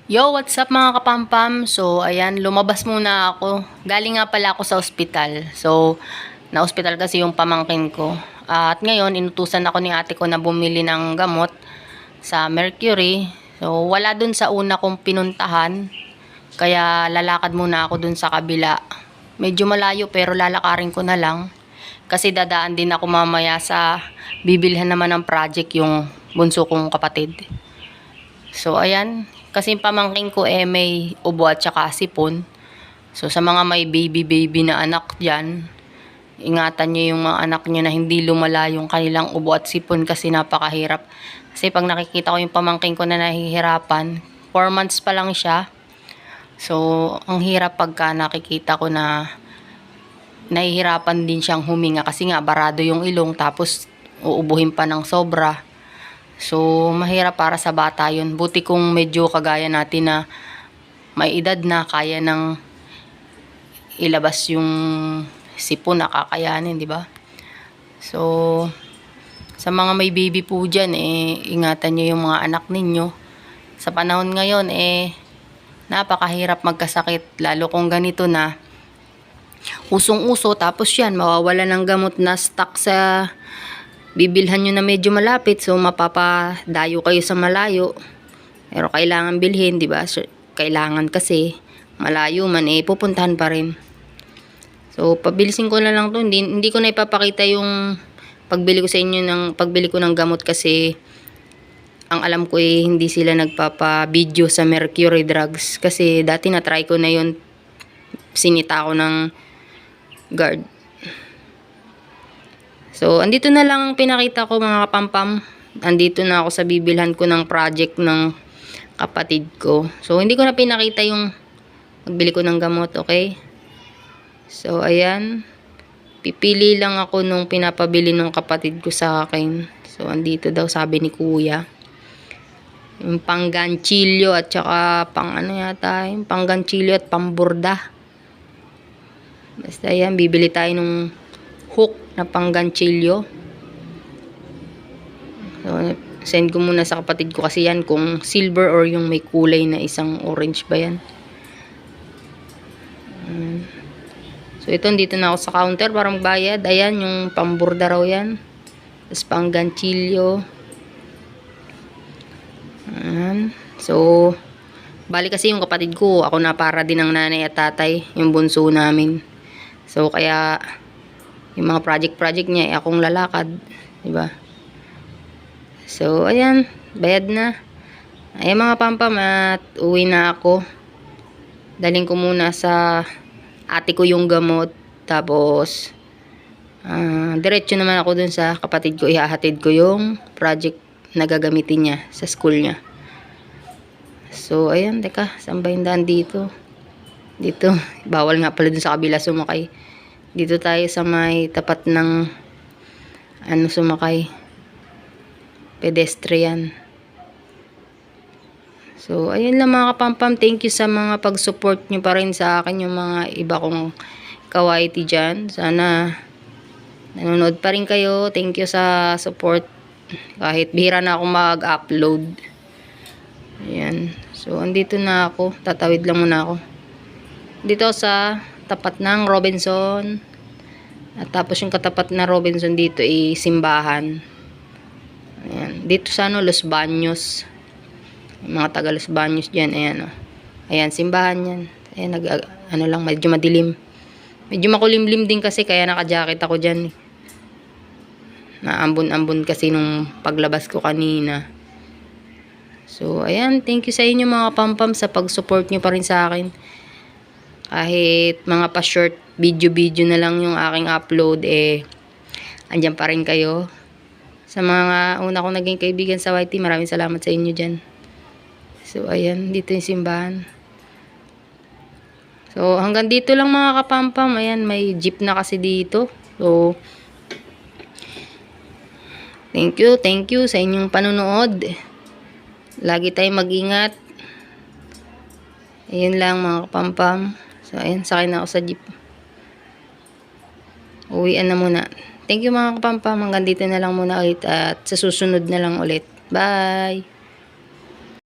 Yo, what's up mga kapampam? So, ayan, lumabas muna ako. Galing nga pala ako sa ospital. So, na-ospital kasi yung pamangkin ko. At ngayon, inutusan ako ni ate ko na bumili ng gamot sa Mercury. So, wala dun sa una kong pinuntahan. Kaya, lalakad muna ako dun sa kabila. Medyo malayo pero lalakarin ko na lang. Kasi dadaan din ako mamaya sa bibilhan naman ng project yung bunso kong kapatid. So, ayan. Kasi yung pamangking ko may ubo at saka sipon. So, sa mga may baby na anak dyan, ingatan nyo yung mga anak nyo na hindi lumala yung kanilang ubo at sipon kasi napakahirap. Kasi pag nakikita ko yung pamangking ko na nahihirapan, 4 months pa lang siya. So, ang hirap pagka nakikita ko na nahihirapan din siyang huminga kasi nga barado yung ilong tapos uubuhin pa ng sobra. So, mahirap para sa bata yun. Buti kung medyo kagaya natin na may edad na, kaya nang ilabas yung sipon, nakakayanin, di ba? So, sa mga may baby po dyan, ingatan nyo yung mga anak ninyo. Sa panahon ngayon, napakahirap magkasakit. Lalo kung ganito na, usong-uso, tapos yan, mawawala ng gamot na stock sa bibilhan nyo na medyo malapit, so mapapadayo kayo sa malayo. Pero kailangan bilhin, di ba? So, kailangan kasi malayo man pupuntahan pa rin. So pabilisin ko na lang 'to. Hindi ko na ipapakita yung pagbili ko sa inyo pagbili ko ng gamot kasi ang alam ko hindi sila nagpapa-video sa Mercury Drugs kasi dati na try ko na yun. Sinita ako ng guard. So, andito na lang ang pinakita ko mga kapampam. Andito na ako sa bibilhan ko ng project ng kapatid ko. So, hindi ko na pinakita yung pagbili ko ng gamot, okay? So, ayan. Pipili lang ako nung pinapabili ng kapatid ko sa akin. So, andito daw sabi ni kuya. Yung pangganchilyo at saka yung pangganchilyo at pamburda. Basta ayan, bibili tayo nung hook na pangganchilyo. So, send ko muna sa kapatid ko kasi yan kung silver or yung may kulay na isang orange ba yan. So, ito dito na ako sa counter para magbayad. Ayan, yung pamburda raw yan. Tapos pangganchilyo. Ayan. So, bali kasi yung kapatid ko, ako na para din ng nanay at tatay, yung bunso namin. So, kaya yung mga project niya akong lalakad, di ba? So, ayan, bayad na. Ayan mga pampam, at uwi na ako. Daling ko muna sa ate ko yung gamot, tapos diretso naman ako dun sa kapatid ko, ihahatid ko yung project na gagamitin niya sa school niya. So, ayan, teka, saan ba yung daan dito? Dito, bawal nga pala dun sa kabila sumakay. Dito tayo sa may tapat ng sumakay, pedestrian. So, ayun lang mga kapampam. Thank you sa mga pag-support nyo pa rin sa akin, yung mga iba kong kawaiti dyan. Sana nanonood pa rin kayo. Thank you sa support. Kahit bihira na ako mag-upload. Ayan. So, andito na ako. Tatawid lang muna ako. Dito sa tapat ng Robinson. At tapos yung katapat na Robinson dito simbahan. Ayan. Dito sa Los Baños. Yung mga taga Los Baños dyan. Ayan, oh. Ayan, simbahan yan. Ayan, lang, medyo madilim. Medyo makulimlim din kasi kaya naka-jacket ako dyan. Naambon-ambon kasi nung paglabas ko kanina. So, ayan. Thank you sa inyo mga pampam sa pag-support nyo pa rin sa akin. Kahit mga pa-short video na lang yung aking upload, andyan pa rin kayo. Sa mga una kong naging kaibigan sa YT, maraming salamat sa inyo dyan. So, ayan, dito yung simbahan. So, hanggang dito lang mga kapampam. Ayan, may jeep na kasi dito. So, thank you sa inyong panunood. Lagi tayong mag-ingat. Ayun lang mga kapampam. So, ayan, sakay na ako sa jeep. Uwian na muna. Thank you mga kapampam. Hanggang dito na lang muna ulit. At sa susunod na lang ulit. Bye!